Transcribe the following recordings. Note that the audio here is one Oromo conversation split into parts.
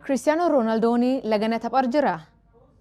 Cristiano Ronaldooni lagana taphar jira.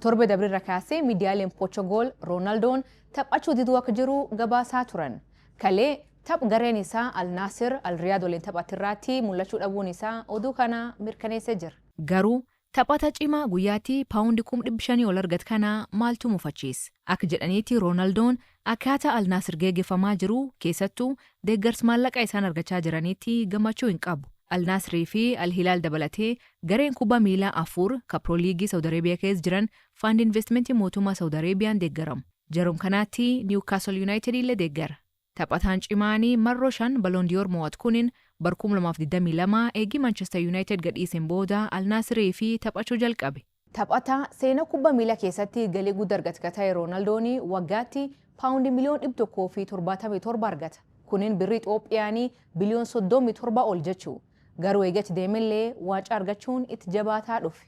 Torbe dabrirra kaasee miidiyaaleen Portugal Ronaldoon taphachuu diduu akka jiru gabaasaa turan. Kalee taph gareen isaa Al Nassr Al Riyad waliin taphatirratti mul'achuu dhabuun isaa oduu kana mirkaneessee jira. Garuu taphata cimaa guyyaatti paawundi 500 ol argat kana maaltu mufachiis? Akka jedhaniiti Ronaldoon akkaataa Al Nassr geggeeffamaa jiru keessattuu deeggarsa maallaqa isaan argachaa jiranitti gammachuu hin qabu. Al Nassr fi Al Hilal dabalatee gareen kubbaa miilaa 4 Pro Liigii Saudi Arabia keessa jiran fund investmentii mootummaa Saudi Arabiyaan deeggaramu. Jarum kanaatti Newcastle United illee deeggara. Taphataan cimaanii marroo 5 Ballon d'Or mo'atu kunin bara 2022 eegi Manchester United gadhiiseen booda Al Nassr fi taphachuu jalqabe. Taphataa seenaa kubbaa miilaa keessatti galii guddaa argate ta'e Ronaldooni waggaatti paawundi miliyoon 177 argata. Kunin birrii Itoophiyaanii biliyoon 37 ol jechuu. Garuu eegatti deemellee waancaa argachuun itti jabaataa dhufe.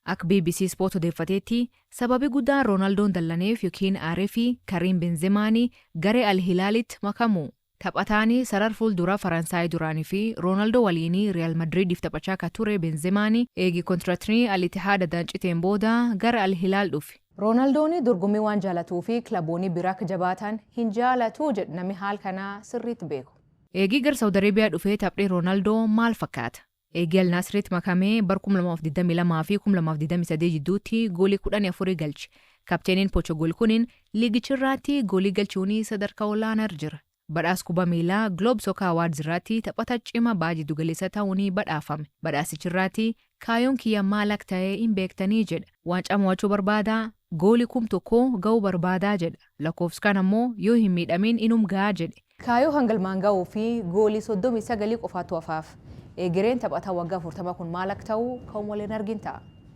Akka BBC Sport odeeffateetti sababi guddaan Ronaldoon dallaneef yookiin aaree fi Karim Benzemaanii garee Al Hilaalitti makamu. Taphataanii sarar fuulduraa Faransaay duraanii fi Ronaldo waliinii Real Madridiif taphachaa akka ture Benzemaanii eegi kontiraaktii Al Ittihad danciteen booda gara Al Hilaal dhufe. Ronaldooni dorgommii waan jaalatuu fi kilaboonni biraa akka jabaatan hin jaalatu jedhu namni haal kanaa sirriitti beeku. Eegii gara Saudi Arabiyaa dhufee taphee Ronaldo maal fakkaata? Eegii Al Nassritti makamee bara 2022 fi 2023 jidduutti goolii 14 galche. Kapteeniin Portugal kunin liigichirratti goolii galchuun sadarkaa olaanaa jira. Badhaasa kubbaa miilaa Globe Soccer Awards irratti taphata cimaa baay'ee galeessa ta'uun badhaafame. Badhaasichirratti kaayoon kiyya maal akka ta'e hin beektanii jedha. Waancaa mo'achuu barbaada, goolii 1000 ga'uu barbaadaa jedha. Lakkoofsaan ammoo yoo hin miidhamin inum ga'a jedhe. Kaayoo hangalmaan ga'uu fi goolii 39 qofaatu hafaaf. Egereen taphataa waggaa 40 kun maal akka ta'u kan waliin argin ta'a.